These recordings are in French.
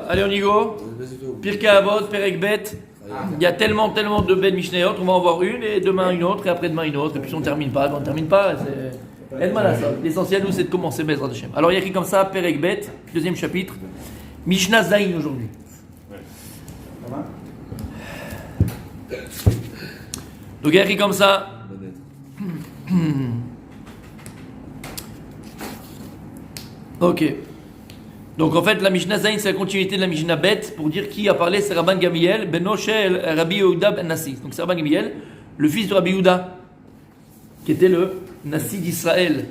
Allez, on y go. Pirkei Avot, Perek Bet. Il y a tellement de belles Mishnayot. On va en voir une et demain une autre et après-demain une autre. Et puis si on ne termine pas, on ne termine pas. C'est l'essentiel, nous, c'est de commencer Bezrat Hashem. Alors il y a écrit comme ça, Perek Bet, deuxième chapitre. Mishnah Zayin aujourd'hui. Donc il y a écrit comme ça. Ok. Donc en fait, la Mishnah Zayin, c'est la continuité de la Mishnah Bet pour dire qui a parlé, c'est Rabban Gamliel, Ben Oshel, Rabbi Yehuda Ben Nassi. Donc c'est Rabban Gamliel, le fils de Rabbi Yehuda, qui était le Nassi d'Israël,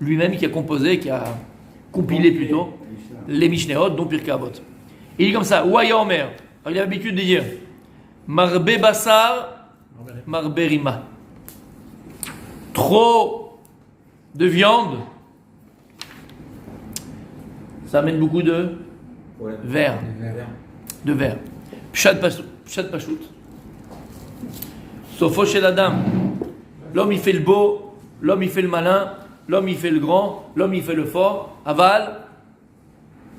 lui-même qui a composé, qui a compilé plutôt les Mishnayot, dont Pirkei Avot. Il dit comme ça, Ouaya Omer, il a l'habitude de dire Marbe Bassar, Marbe Rima. Trop de viande, ça amène beaucoup de verre. De verre. Pshat Pachout. Sofo chez la dame. L'homme il fait le beau, l'homme il fait le malin, l'homme il fait le grand, l'homme il fait le fort. Aval,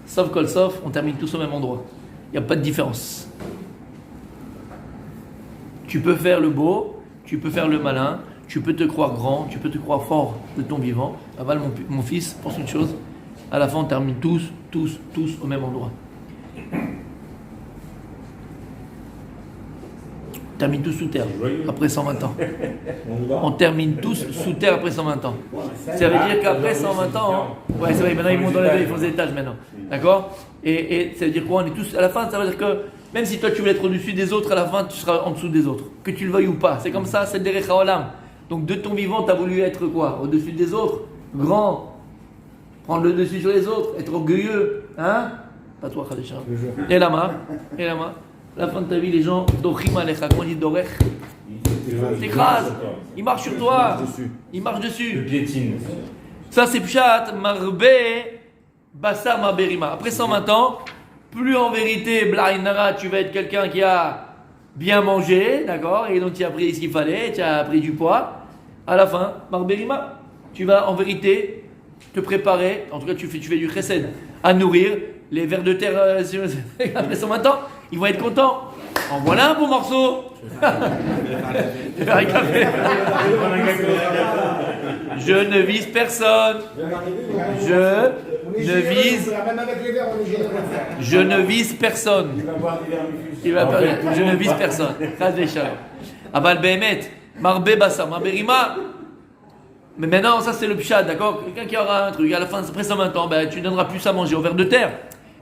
sauf kol sauf, on termine tous au même endroit. Il n'y a pas de différence. Tu peux faire le beau, tu peux faire le malin, tu peux te croire grand, tu peux te croire fort de ton vivant. Aval, mon fils, pense une chose. À la fin, on termine tous au même endroit. On termine tous sous terre, après 120 ans. On termine tous sous terre après 120 ans. Ça veut dire qu'après 120 ans, ouais, c'est vrai, maintenant ils montent dans les deux, ils font des étages maintenant. D'accord ? Et ça veut dire quoi ? On est tous, à la fin, ça veut dire que même si toi tu veux être au-dessus des autres, à la fin tu seras en dessous des autres. Que tu le veuilles ou pas. C'est comme ça, c'est le Derech HaOlam. Donc de ton vivant, tu as voulu être quoi ? Au-dessus des autres ? Grand ? Prendre le dessus sur les autres, être orgueilleux, hein? Pas toi, Khadija. Et la la fin de ta vie, les gens, Dochim Alecha, comment on dit Dorech? T'écrases, il marche sur toi, il marche dessus. Le piétine. Ça, c'est Pshat, Marbe, Bassar, Marberima. Après 120 ans, plus en vérité, Blainara, tu vas être quelqu'un qui a bien mangé, d'accord? Et donc tu as pris ce qu'il fallait, tu as pris du poids. À la fin, Marberima, tu vas en vérité te préparer, en tout cas tu fais du chesed, à nourrir les vers de terre après 120 ans, ils vont être contents. En voilà un bon morceau. Je ne vise personne. Je ne vise personne. Je ne vise personne. Aval Behemet, Marbe Bassar, Marbe Rima. Mais maintenant, ça c'est le pshat, d'accord? Quelqu'un qui aura un truc, à la fin, après 120 ans, ben, tu ne donneras plus à manger au ver de terre.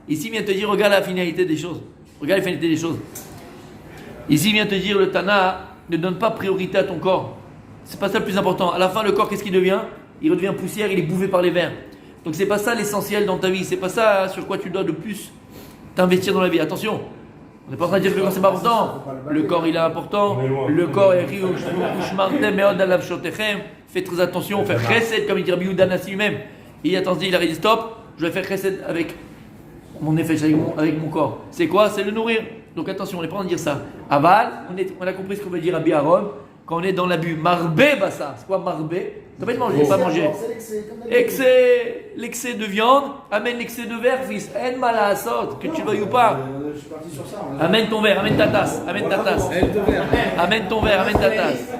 Ici, il vient te dire, regarde la finalité des choses. Regarde la finalité des choses. Ici, il vient te dire, le Tana ne donne pas priorité à ton corps. C'est pas ça le plus important. À la fin, le corps, qu'est-ce qu'il devient? Il redevient poussière, il est bouffé par les vers. Donc c'est pas ça l'essentiel dans ta vie. C'est pas ça sur quoi tu dois de plus t'investir dans la vie. Attention, on n'est pas en train de dire que le corps c'est pas important. Le corps il est important. Le corps est fais très attention, fais chesed comme il dit Rabbi Yehuda Nassi lui-même. Il a dit, il a dit stop, je vais faire chesed avec mon effet, avec mon corps. C'est quoi? C'est le nourrir. Donc attention, on n'est pas en train de dire ça. Aval, on a compris ce qu'on veut dire à Rabbi Aaron quand on est dans l'abus. Marbe bassa. C'est quoi marbe? Ça peut être manger, pas manger. L'excès de viande amène l'excès de verre, fils. En malasot, que tu veuilles ou pas. Je suis parti sur ça. Amène ton verre, amène ta tasse. Amène ta tasse. Amène ton verre, amène ta tasse.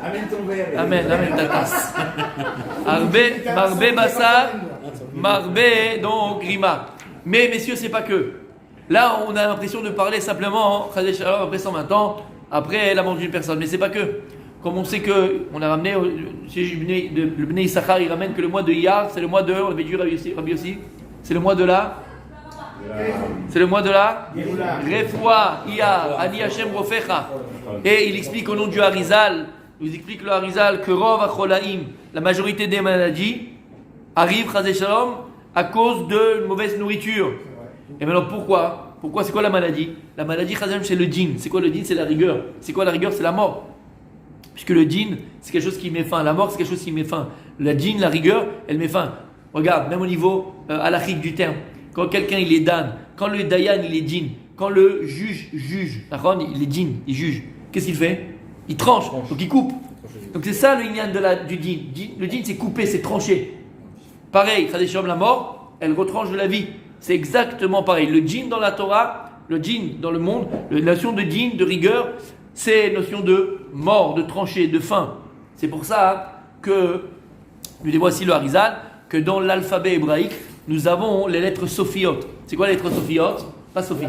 Amène ta tasse. Marbe bassa, marbe donc rima. Mais messieurs, c'est pas que. Là, on a l'impression de parler simplement après 120 ans, après la mort d'une personne. Mais c'est pas que. Comme on sait que, on a ramené, le Bnei Issachar, il ramène que le mois de Iyar, c'est le mois de, on avait dit Rabbi aussi, c'est le mois de la Refoua, Iyar, Ani Hashem Rofecha. Et il explique au nom du Harizal, il nous explique le Harizal que Rov Acholaim, la majorité des maladies, arrivent, Chazé Shalom, à cause de mauvaise nourriture. Et maintenant pourquoi? Pourquoi? C'est quoi la maladie? La maladie, Chazé Shalom, c'est le djinn. C'est quoi le djinn? C'est la rigueur. C'est quoi la rigueur? C'est la mort. Puisque le djinn, c'est quelque chose qui met fin. La mort, c'est quelque chose qui met fin. La djinn, la rigueur, elle met fin. Regarde, même au niveau halachique du terme. Quand quelqu'un, il est dan. Quand le dayan, il est djinn. Quand le juge, il est djinn, il juge. Qu'est-ce qu'il fait? Il tranche. Donc il coupe. Donc c'est ça le inyan du djinn. Le djinn, c'est couper, c'est trancher. Pareil, la mort, elle retranche de la vie. c'est exactement pareil. Le djinn dans la Torah, le djinn dans le monde, la notion de djinn, de rigueur, c'est une notion de mort, de tranchée, de fin. C'est pour ça que, nous dit voici le Harizal, que dans l'alphabet hébraïque, nous avons les lettres sophiotes. C'est quoi les lettres sophiotes? Pas Sophie.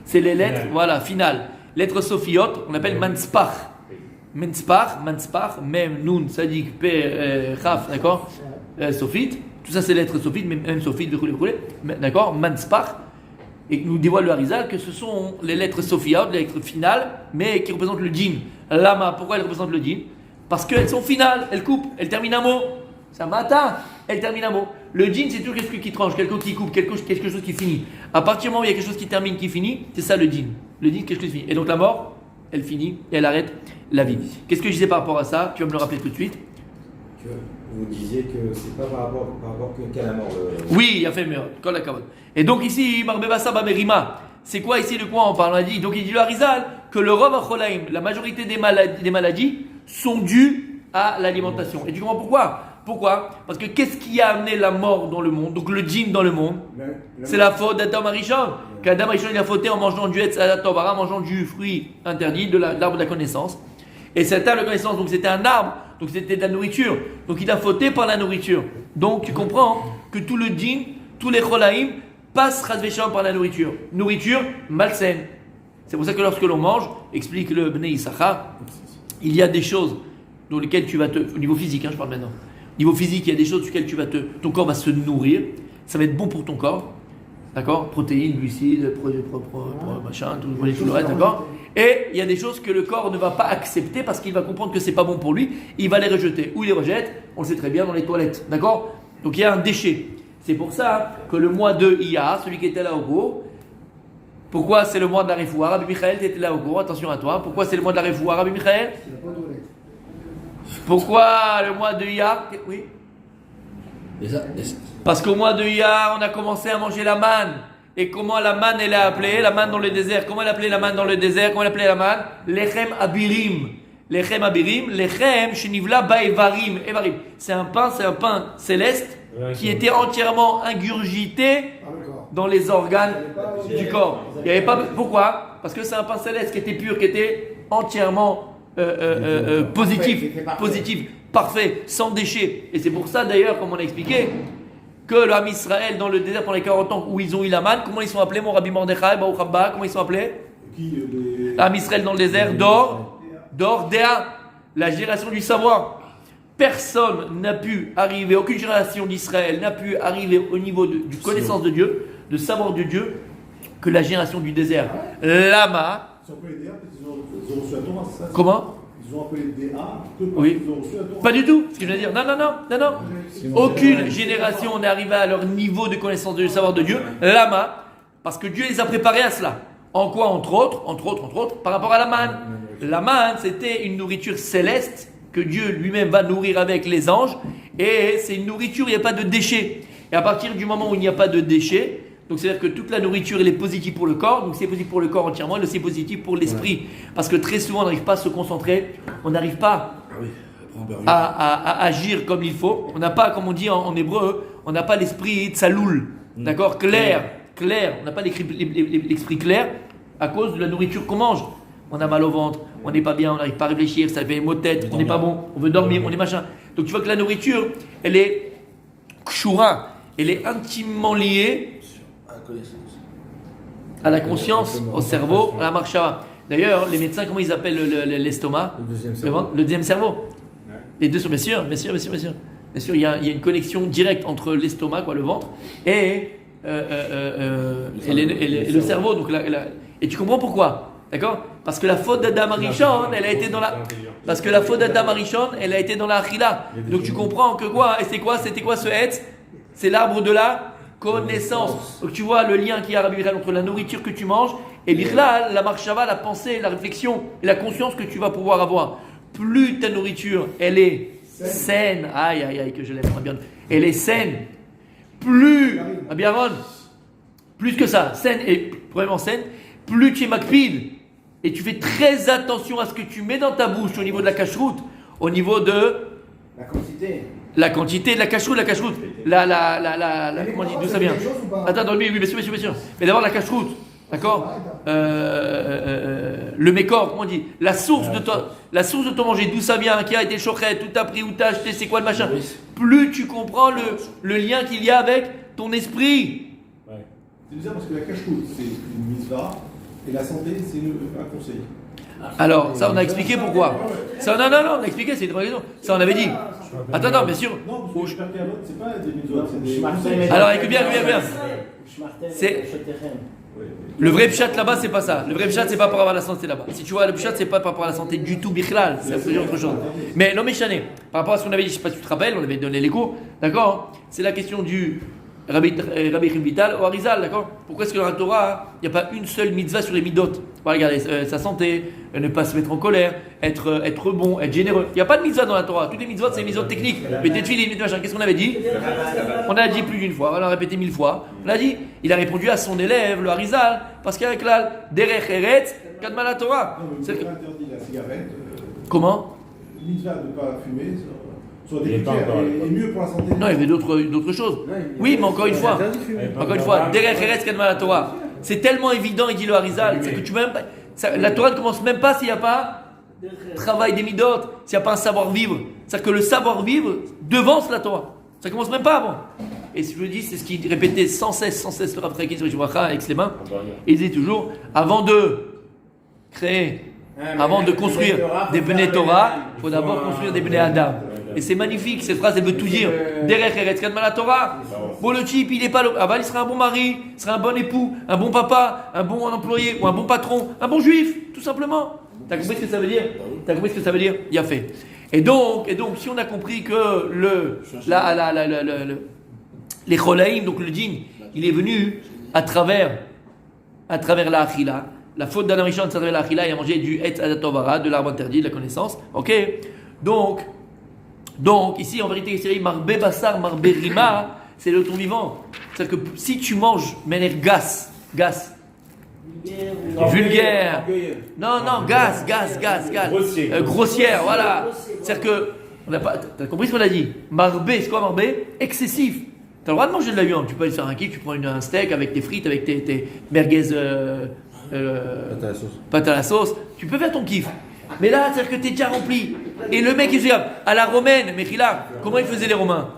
C'est les lettres, voilà, finales. Lettres sophiotes, on appelle manspach. Manspach, Mem, Nun, Sadik, Pe, Chaf, d'accord, Sophite. Tout ça, c'est lettres sophites, même Sophite, d'accord, Manspach. Et nous dévoile le Harizal que ce sont les lettres sophiotes, les lettres finales, mais qui représentent le djinn. Lama, pourquoi elles représentent le djinn? Parce qu'elles sont finales, elles coupent, elles terminent un mot. Ça matin, elles terminent un mot. Le djinn, c'est toujours quelque chose qui tranche, quelque chose qui coupe, quelque chose qui finit. À partir du moment où il y a quelque chose qui termine, qui finit, c'est ça le djinn. Le djinn, quelque chose qui finit. Et donc la mort, elle finit et elle arrête la vie. Qu'est-ce que je disais par rapport à ça? Tu vas me le rappeler tout de suite. Que vous disiez que c'est pas par rapport qu'à la mort. Oui, il a fait mieux. Kol hakavod. Et donc ici, Marbebassa Bamerima, c'est quoi ici de quoi on parle? On a dit, donc il dit le Harizal que le Rov Acholaim, la majorité des maladies sont dues à l'alimentation. Et tu comprends pourquoi? Pourquoi? Parce que qu'est-ce qui a amené la mort dans le monde, donc le djinn dans le monde? C'est la faute d'Adam Arishon. Qu'Adam Arishon il a fauté en mangeant du Etz Torah, en mangeant du fruit interdit, de l'arbre de la connaissance. Et cet arbre de la connaissance, donc c'était un arbre, donc c'était de la nourriture. Donc il a fauté par la nourriture. Donc tu comprends que tout le djinn, tous les cholaïm passent Chazvesham par la nourriture. Nourriture malsaine. C'est pour ça que lorsque l'on mange, explique le Bnei Issachar, il y a des choses dans lesquelles tu vas au niveau physique, je parle maintenant. Au niveau physique, il y a des choses sur lesquelles ton corps va se nourrir. Ça va être bon pour ton corps. D'accord? Protéines, glucides, machin, tout le reste, d'accord? Et il y a des choses que le corps ne va pas accepter parce qu'il va comprendre que c'est pas bon pour lui. Il va les rejeter. Où il les rejette? On le sait très bien, dans les toilettes. D'accord? Donc il y a un déchet. C'est pour ça que le mois de Iyar, celui qui était là au cours, pourquoi c'est le mois de la Refoua? Rabbi Michael, tu étais là au cours, attention à toi. Pourquoi c'est le mois de la Refoua, Rabbi Michael? Pourquoi le mois de Iyar? Oui. Parce qu'au mois de Iyar, on a commencé à manger la manne. Et comment la manne elle est appelée? La manne dans le désert. Comment elle appelait la manne dans le désert? Comment elle appelait la manne? Lechem abirim. Lechem abirim. Lechem shenivla baevarim. Evarim. C'est un pain céleste qui était entièrement ingurgité dans les organes du corps. Il y avait pas. Pourquoi? Parce que c'est un pain céleste qui était pur, qui était entièrement positif, parfait, sans déchets. Et c'est pour ça d'ailleurs, comme on a expliqué, que l'âme Israël dans le désert pendant les 40 ans où ils ont eu la manne, comment ils sont appelés, mon Rabbi Mordechai, Baruch Haba, comment ils sont appelés? L'âme Israël dans le désert, Dor, Déa, la génération du savoir. Personne n'a pu arriver, aucune génération d'Israël n'a pu arriver au niveau du connaissance de Dieu, de savoir de Dieu, que la génération du désert. Lama. Comment? Ils ont appelé DA que parce Oui. qu'ils ont reçu la Torah. Pas du tout, ce que je veux dire. Non. Aucune génération n'est arrivée à leur niveau de connaissance du savoir de Dieu. Lama, parce que Dieu les a préparés à cela. En quoi, entre autres, par rapport à la manne. La manne, c'était une nourriture céleste que Dieu lui-même va nourrir avec les anges. Et c'est une nourriture, il n'y a pas de déchets. Et à partir du moment où il n'y a pas de déchets, donc c'est-à-dire que toute la nourriture elle est positive pour le corps, donc c'est positif pour le corps entièrement, et aussi positif pour l'esprit. Parce que très souvent on n'arrive pas à se concentrer, on n'arrive pas à agir comme il faut. On n'a pas, comme on dit en hébreu, on n'a pas l'esprit tsaloul, d'accord, clair. On n'a pas l'esprit clair à cause de la nourriture qu'on mange. On a mal au ventre, on n'est pas bien, on n'arrive pas à réfléchir, ça fait maux de tête, on n'est pas bon, on veut dormir, on est machin. Donc tu vois que la nourriture, elle est kshura, elle est intimement liée à la conscience, au cerveau, à la marcha. D'ailleurs, les médecins, comment ils appellent l'estomac? Le deuxième cerveau. Les deux sont, bien sûr. Bien sûr, il y a une connexion directe entre l'estomac, le ventre, et le cerveau. Donc et tu comprends pourquoi? D'accord? Parce que la faute d'Adam Arishon, elle a été dans la. Parce que la faute d'Adam Arishon, elle a été dans la achila. Donc tu comprends que quoi? Et c'était quoi ce Hetz? C'est l'arbre de la connaissance. Donc tu vois le lien qu'il y a entre la nourriture que tu manges et la marchava, la pensée, la réflexion et la conscience que tu vas pouvoir avoir. Plus ta nourriture, elle est saine, aïe, que je l'aime bien. Elle est saine. Plus que ça, saine et vraiment saine, plus tu es makpid et tu fais très attention à ce que tu mets dans ta bouche au niveau de la cacheroute, au niveau de la quantité. La quantité de la cacheroute. comment on dit, d'où ça vient? Attends, oui, bien sûr. Mais d'abord la cache-route, d'accord? Le mécor, comment on dit? La source de ton manger, d'où ça vient, qui a été chochet, tout t'as pris, où t'as acheté, c'est quoi le machin? Plus tu comprends le lien qu'il y a avec ton esprit. C'est bizarre parce que la cache-route, c'est une mitzvah et la santé, c'est un conseil. Alors, ça on a expliqué pourquoi. Ça, non, on a expliqué, c'est une vraie question. Ça on avait dit. Attends, bien sûr. Non, parce que c'est pas des mitzvahs, c'est des conseils. Alors écoute bien. Le vrai pshat là-bas, c'est pas ça. Le vrai pshat, c'est pas par rapport à la santé là-bas. Si tu vois, le pshat, c'est pas par rapport à la santé du tout, bichlal. C'est absolument autre chose. Mais non, mais Chané, par rapport à ce qu'on avait dit, je sais pas si tu te rappelles, on avait donné les cours, d'accord? C'est la question du Rabbi Vital ou Arizal, d'accord? Pourquoi est-ce que dans la Torah, il n'y a pas une seule mitzvah sur les midot? Regardez, sa santé, ne pas se mettre en colère, être bon, être généreux. Il n'y a pas de mitzvah dans la Torah. Toutes les mitzvot, c'est des mitzvot techniques. Mais tétefilin, machin. Qu'est-ce qu'on avait dit? On a dit plus d'une fois, on l'a répété 1000 fois. On a dit, il a répondu à son élève, le Arizal, parce qu'avec la derech eretz, kadma la Torah. C'est interdit la cigarette. Comment? Mitzvah de ne pas fumer, soit délicat et mieux pour la santé. Non, il y avait d'autres choses. Oui, mais encore une fois, derech eretz, kadma la Torah. C'est tellement évident, il dit le Harizal, c'est que tu même pas, la Torah ne commence même pas s'il n'y a pas travail des midot, s'il n'y a pas un savoir-vivre. C'est-à-dire que le savoir-vivre devance la Torah. Ça ne commence même pas avant. Et ce que je dis, c'est ce qu'il répétait sans cesse le Rav Chaim sur Yishbracha avec ses mains. Il disait toujours, avant de construire des Bnei Torah, il faut d'abord construire des Bnei Adam. Et c'est magnifique, cette phrase, elle veut tout dire. Derech eretz kadma la Torah. Bon, le type, il il sera un bon mari, il sera un bon époux, un bon papa, un bon employé ou un bon patron, un bon juif, tout simplement. T'as compris ce que ça veut dire? Il a fait. Et donc, si on a compris que les cholaïm, donc le djinn, il est venu à travers la achila, la faute d'Adam Rishon, c'est à travers la achila, il a mangé du etz adatovara, de l'arbre interdit, de la connaissance. Ok? Donc, ici, en vérité, c'est marbe bassar, marbe rima, c'est le ton vivant. C'est-à-dire que si tu manges de manière vulgaire, non, gaz, grossière, voilà. C'est-à-dire que, t'as compris ce qu'on a dit? Marbe, c'est quoi marbe? Excessif. T'as le droit de manger de la viande, tu peux aller faire un kiff, tu prends un steak avec tes frites, avec tes merguez, pâte à la sauce, tu peux faire ton kiff. Mais là, c'est-à-dire que t'es déjà rempli. Et le mec, il se dit, à la romaine, Mechila, comment ils faisaient les Romains?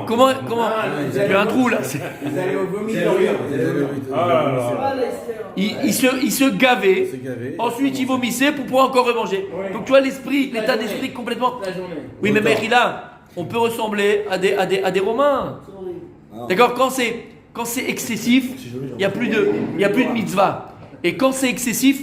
Comment il y a un trou là. Ils allaient au vomi. Il se gavait, ensuite il vomissait pour pouvoir encore remanger. Donc tu vois l'état d'esprit complètement. Oui, mais Mechila, on peut ressembler à des Romains. D'accord? Quand c'est excessif, il n'y a plus de mitzvah. Et quand c'est excessif,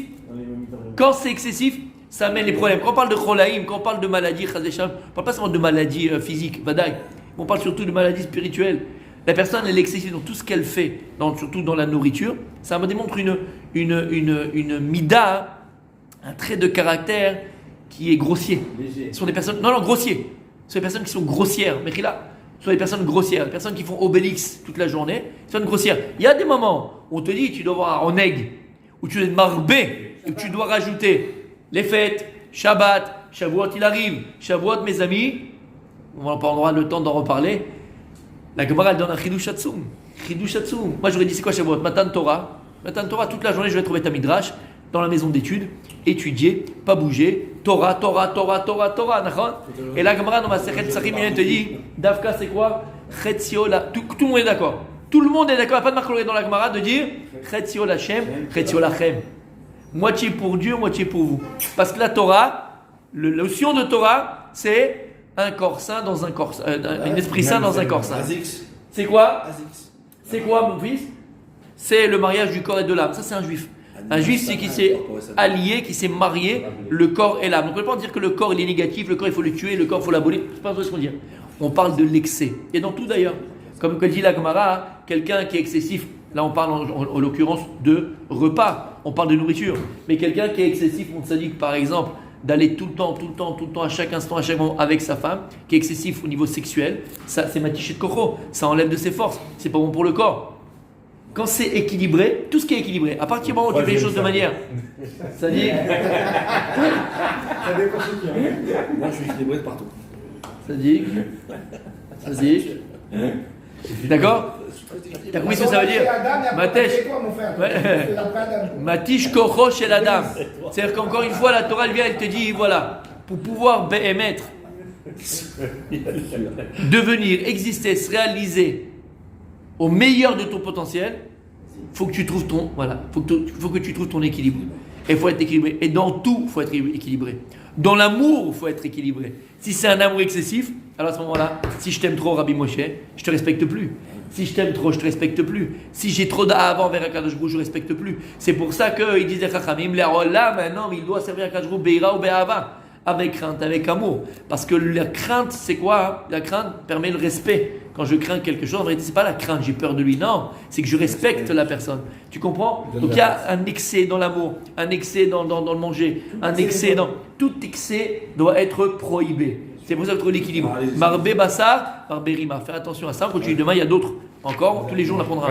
ça amène les problèmes. Quand on parle de cholaïm, quand on parle de maladies, on ne parle pas seulement de maladies physiques, vadaï. On parle surtout de maladies spirituelles. La personne, elle est excessive dans tout ce qu'elle fait, surtout dans la nourriture. Ça me démontre une mida, un trait de caractère qui est grossier. Ce sont des personnes, grossiers. Ce sont des personnes qui sont grossières. Mais là, ce sont des personnes grossières, des personnes qui font Obélix toute la journée. Ce sont grossières. Il y a des moments où on te dit, tu dois avoir un egg, où tu dois être marbé, et tu dois rajouter les fêtes, Shabbat, Shavuot il arrive, Shavuot mes amis, on va pas avoir le temps d'en reparler. La Gemara elle donne un Chidush Hatzum. Moi j'aurais dit c'est quoi Shavuot? Matan Torah, toute la journée je vais trouver ta midrash dans la maison d'études, étudier, pas bouger, Torah, d'accord? Et la Gemara dans ma Sechet Psachim elle te dit, Davka c'est quoi? Chetzio la, tout le monde est d'accord. Tout le monde est d'accord, il n'y a pas de marque dans la Gemara de dire Chetzio Lachem, Chetzio Lachem. Moitié pour Dieu, moitié pour vous. Parce que la Torah, la notion de Torah, c'est un corps saint dans un corps saint, un esprit saint dans un corps saint. C'est quoi? C'est quoi, mon fils? C'est le mariage du corps et de l'âme. Ça, c'est un juif. Un juif, c'est qui s'est allié, qui s'est marié, le corps et l'âme. Donc, on ne peut pas dire que le corps, il est négatif, le corps, il faut le tuer, le corps, il faut l'abolir. C'est pas ce qu'on dit. On parle de l'excès. Et dans tout, d'ailleurs. Comme dit la Gemara, quelqu'un qui est excessif, là on parle en l'occurrence de repas, on parle de nourriture, mais quelqu'un qui est excessif, on se dit que par exemple d'aller tout le temps, à chaque instant, à chaque moment avec sa femme, qui est excessif au niveau sexuel, ça c'est matiché de cocho, ça enlève de ses forces, c'est pas bon pour le corps. Quand c'est équilibré, tout ce qui est équilibré, à partir du moment où tu fais les choses de manière, ça dit. Ça dépend de qui. Moi je suis équilibré de partout. Ça dit. D'accord? T'as compris ce que ça veut dire? Matèche. Matish kocho shel adam. C'est-à-dire qu'encore une fois, la Torah elle vient, elle te dit voilà, pour pouvoir émettre, devenir, exister, se réaliser au meilleur de ton potentiel, faut que tu trouves ton faut que tu trouves ton équilibre. Et il faut être équilibré. Et dans tout, il faut être équilibré. Dans l'amour, il faut être équilibré. Si c'est un amour excessif, alors à ce moment-là, si je t'aime trop, Rabbi Moshe, je te respecte plus. Si je t'aime trop, je te respecte plus. Si j'ai trop d'avant vers Akadosh Baruch Hu, je respecte plus. C'est pour ça qu'ils disaient Chachamim, là maintenant, il doit servir Akadosh Baruch Hu Beira ou Be'ava, avec crainte, avec amour. Parce que la crainte, c'est quoi? La crainte permet le respect. Quand je crains quelque chose, en réalité, c'est pas la crainte, j'ai peur de lui. Non, c'est que je respecte la personne. Tu comprends? Donc il y a un excès dans l'amour, un excès dans le manger, un excès dans... Tout excès doit être prohibé. C'est pour ça que trouver l'équilibre. Marbé Bassar, Marbé Rima. Fais attention à ça. On continue demain, il y a d'autres. Encore, tous les jours on apprendra.